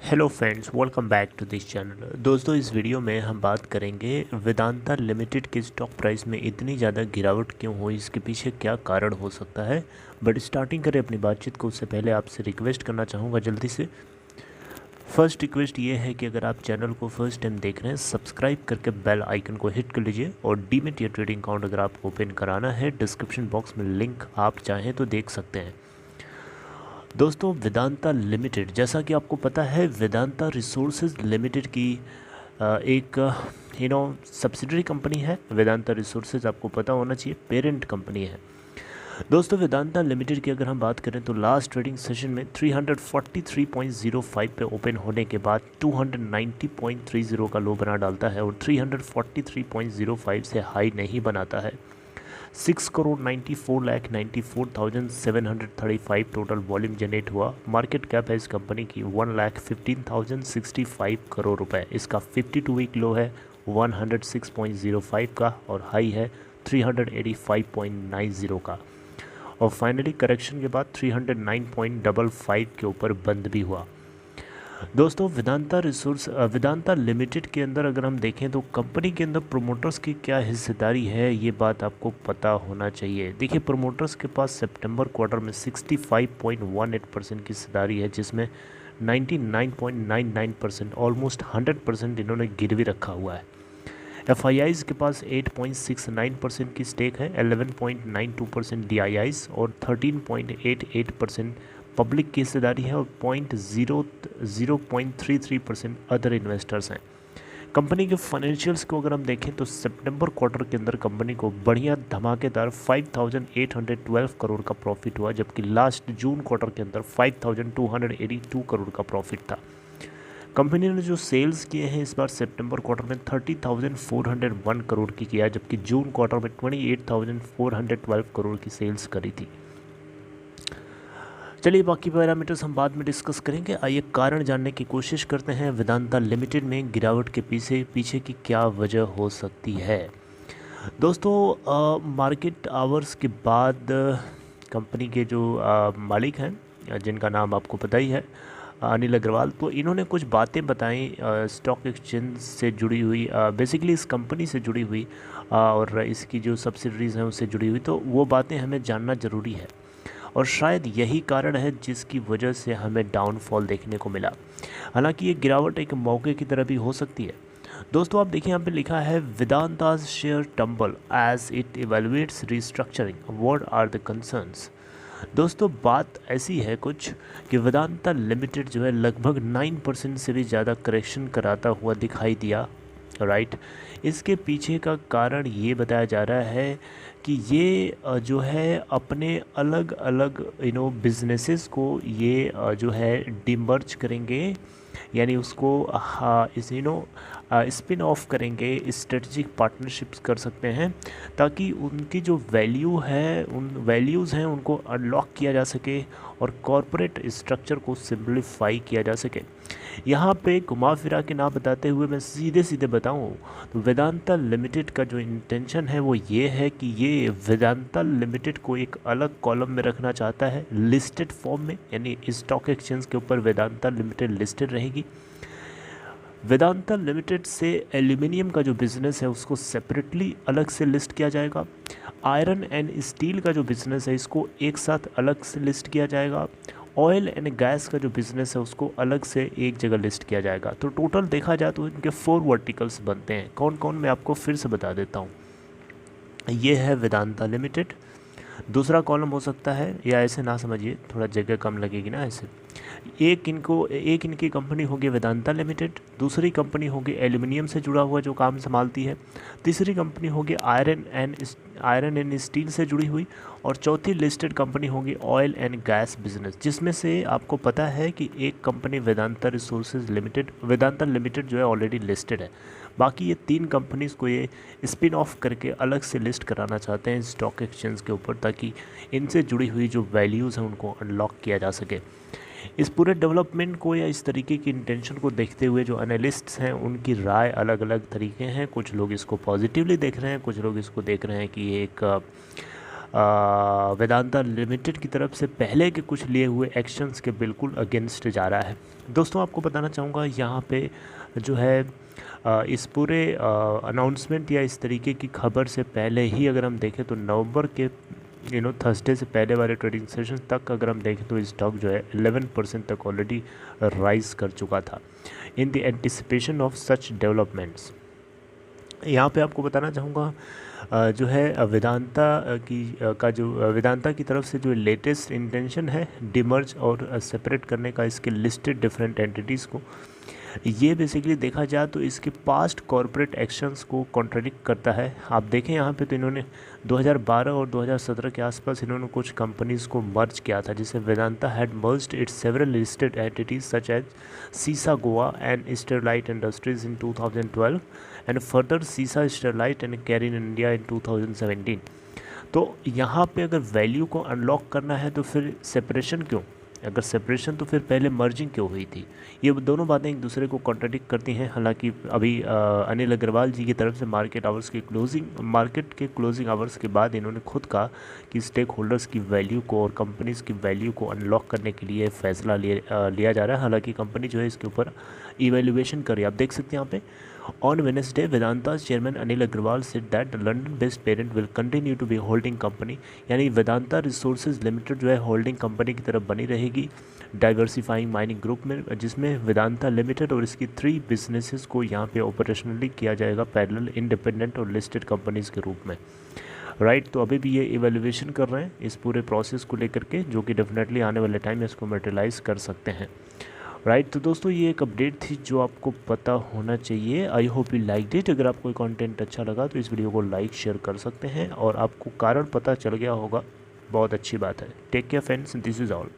Hello friends, welcome back to this channel. दोस्तों, इस video में हम बात करेंगे वेदांता लिमिटेड के स्टॉक प्राइस में इतनी ज़्यादा गिरावट क्यों हुई, इसके पीछे क्या कारण हो सकता है। बट स्टार्टिंग करें अपनी बातचीत को, उससे पहले आपसे रिक्वेस्ट करना चाहूँगा जल्दी से। फर्स्ट रिक्वेस्ट ये है कि अगर आप चैनल को फर्स्ट टाइम देख रहे हैं, सब्सक्राइब करके बेल आइकन को हिट कर लीजिए। और डीमैट या ट्रेडिंग अकाउंट अगर आपको ओपन कराना है, डिस्क्रिप्शन बॉक्स में लिंक आप चाहें तो देख सकते हैं। दोस्तों, वेदांता लिमिटेड, जैसा कि आपको पता है, वेदांता रिसोर्सेज लिमिटेड की एक सब्सिडरी कंपनी है। वेदांता रिसोर्सेज आपको पता होना चाहिए पेरेंट कंपनी है। दोस्तों, वेदांता लिमिटेड की अगर हम बात करें तो लास्ट ट्रेडिंग सेशन में 343.05 पे ओपन होने के बाद 290.30 का लो बना डालता है और 343.05 से हाई नहीं बनाता है। 6,94,94,735 टोटल वॉल्यूम जनरेट हुआ। मार्केट कैप है इस कंपनी की 1,15,065 करोड़ रुपए। इसका 52 वीक लो है 106.05 का और हाई है 385.90 का। और फाइनली करेक्शन के बाद 309.55 के ऊपर बंद भी हुआ। दोस्तों, वेदांता लिमिटेड के अंदर अगर हम देखें तो कंपनी के अंदर प्रोमोटर्स की क्या हिस्सेदारी है, ये बात आपको पता होना चाहिए। देखिए, प्रोमोटर्स के पास सितंबर क्वार्टर में 65.18% की हिस्सेदारी है, जिसमें 99.99% ऑलमोस्ट 100% इन्होंने गिरवी रखा हुआ है। एफआईआईज़ के पास 8.69% की स्टेक है, 11.92% डीआईआईज़ और 13.88% पब्लिक की हिस्सेदारी है और 0.33% अदर इन्वेस्टर्स हैं। कंपनी के फाइनेंशियल्स को अगर हम देखें तो सितंबर क्वार्टर के अंदर कंपनी को बढ़िया धमाकेदार 5,812 करोड़ का प्रॉफिट हुआ, जबकि लास्ट जून क्वार्टर के अंदर 5,282 करोड़ का प्रॉफिट था। कंपनी ने जो सेल्स किए हैं इस बार सितंबर क्वार्टर में 30,401 करोड़ की किया, जबकि जून क्वार्टर में 28,412 करोड़ की सेल्स करी थी। चलिए, बाकी पैरामीटर्स हम बाद में डिस्कस करेंगे। आइए कारण जानने की कोशिश करते हैं वेदांता लिमिटेड में गिरावट के पीछे की क्या वजह हो सकती है। दोस्तों, मार्केट आवर्स के बाद कंपनी के जो मालिक हैं, जिनका नाम आपको पता ही है, अनिल अग्रवाल, तो इन्होंने कुछ बातें बताई स्टॉक एक्सचेंज से जुड़ी हुई, बेसिकली इस कंपनी से जुड़ी हुई और इसकी जो सब्सिडरीज़ हैं उससे जुड़ी हुई। तो वो बातें हमें जानना ज़रूरी है और शायद यही कारण है जिसकी वजह से हमें डाउनफॉल देखने को मिला। हालांकि ये गिरावट एक मौके की तरह भी हो सकती है। दोस्तों, आप देखिए, यहाँ पे लिखा है Vedanta's share tumble as it evaluates restructuring, what are the concerns. दोस्तों, बात ऐसी है कुछ कि वेदांता लिमिटेड जो है लगभग 9% से भी ज़्यादा करेक्शन कराता हुआ दिखाई दिया, राइट। इसके पीछे का कारण ये बताया जा रहा है कि ये जो है अपने अलग अलग बिजनेसेस को ये जो है डिमर्ज करेंगे, यानी उसको इस स्पिन ऑफ करेंगे, स्ट्रेटजिक पार्टनरशिप्स कर सकते हैं, ताकि उनकी जो वैल्यू है, उन वैल्यूज़ हैं, उनको अनलॉक किया जा सके और कॉरपोरेट स्ट्रक्चर को सिंप्लीफाई किया जा सके। यहाँ पे घुमा फिरा के ना बताते हुए मैं सीधे सीधे बताऊँ तो वेदांता लिमिटेड का जो इंटेंशन है वो ये है कि ये वेदांता लिमिटेड को एक अलग कॉलम में रखना चाहता है लिस्टेड फॉर्म में, यानी स्टॉक एक्सचेंज के ऊपर वेदांता लिमिटेड लिस्टेड रहेगी। वेदांता लिमिटेड से एल्यूमिनियम का जो बिज़नेस है उसको सेपरेटली अलग से लिस्ट किया जाएगा। आयरन एंड स्टील का जो बिज़नेस है इसको एक साथ अलग से लिस्ट किया जाएगा। ऑयल एंड गैस का जो बिज़नेस है उसको अलग से एक जगह लिस्ट किया जाएगा। तो टोटल देखा जाए तो इनके 4 वर्टिकल्स बनते हैं। कौन कौन, मैं आपको फिर से बता देता हूँ। ये है वेदांता लिमिटेड, दूसरा कॉलम हो सकता है, या ऐसे ना समझिए, थोड़ा जगह कम लगेगी ना ऐसे। एक इनकी कंपनी होगी वेदांता लिमिटेड, दूसरी कंपनी होगी एल्यूमिनियम से जुड़ा हुआ जो काम संभालती है, तीसरी कंपनी होगी आयरन एंड स्टील से जुड़ी हुई, और चौथी लिस्टेड कंपनी होगी ऑयल एंड गैस बिजनेस, जिसमें से आपको पता है कि एक कंपनी वेदांता लिमिटेड जो है ऑलरेडी लिस्टेड है। बाकी ये 3 कंपनीज़ को ये स्पिन ऑफ करके अलग से लिस्ट कराना चाहते हैं स्टॉक एक्सचेंज के ऊपर, ताकि इनसे जुड़ी हुई जो वैल्यूज़ हैं उनको अनलॉक किया जा सके। इस पूरे डेवलपमेंट को या इस तरीके की इंटेंशन को देखते हुए जो एनालिस्ट्स हैं उनकी राय अलग अलग तरीके हैं। कुछ लोग इसको पॉजिटिवली देख रहे हैं, कुछ लोग इसको देख रहे हैं कि ये एक वेदांता लिमिटेड की तरफ से पहले के कुछ लिए हुए एक्शंस के बिल्कुल अगेंस्ट जा रहा है। दोस्तों आपको बताना चाहूँगा यहाँ पे जो है इस पूरे अनाउंसमेंट या इस तरीके की खबर से पहले ही अगर हम देखें तो नवंबर के थर्सडे से पहले वाले ट्रेडिंग सेशन तक अगर हम देखें तो स्टॉक जो है 11% तक ऑलरेडी राइज कर चुका था in the anticipation of such developments. यहाँ पे आपको बताना चाहूँगा जो है वेदांता की तरफ से जो लेटेस्ट इंटेंशन है डिमर्ज और सेपरेट करने का इसके लिस्टेड डिफरेंट एंटिटीज़ को, ये बेसिकली देखा जाए तो इसके पास्ट कॉरपोरेट एक्शंस को कॉन्ट्रडिक्ट करता है। आप देखें यहाँ पे तो इन्होंने 2012 और 2017 के आसपास इन्होंने कुछ कंपनीज़ को मर्ज किया था, जिसे Vedanta had merged its several listed entities such as Sesa Goa and Sterlite industries in 2012 and further Sesa Sterlite and Cairn India in 2017। तो यहाँ पे अगर वैल्यू को अनलॉक करना है तो फिर सेपरेशन क्यों? अगर सेपरेशन तो फिर पहले मर्जिंग क्यों हुई थी? ये दोनों बातें एक दूसरे को कॉन्ट्रडिक्ट करती हैं। हालांकि अभी अनिल अग्रवाल जी की तरफ से मार्केट के क्लोजिंग आवर्स के बाद इन्होंने खुद कहा कि स्टेक होल्डर्स की वैल्यू को और कंपनीज़ की वैल्यू को अनलॉक करने के लिए फैसला लिया जा रहा है। हालांकि कंपनी जो है इसके ऊपर इवेल्युएशन कर रही है। आप देख सकते हैं यहाँ पे On Wednesday, Vedanta's chairman Anil Agrawal said that the London-based parent will continue to be holding company, यानी वेदांता रिसोर्सेज लिमिटेड जो है होल्डिंग कंपनी की तरफ बनी रहेगी डाइवर्सिफाइंग माइनिंग ग्रुप में, जिसमें वेदांता लिमिटेड और इसकी 3 बिजनेसेस को यहाँ पे ऑपरेशनली किया जाएगा पैरेलल इंडिपेंडेंट और लिस्टेड कंपनीज़ के रूप में। राइट तो अभी भी ये इवेल्युएशन कर रहे हैं इस पूरे प्रोसेस को लेकर के, जो कि डेफिनेटली आने वाले टाइम में इसको मटेरियलाइज़ कर सकते हैं। राइट तो दोस्तों ये एक अपडेट थी जो आपको पता होना चाहिए। I hope you like it. अगर आपको कंटेंट अच्छा लगा तो इस वीडियो को लाइक शेयर कर सकते हैं और आपको कारण पता चल गया होगा, बहुत अच्छी बात है। Take care friends, this is all.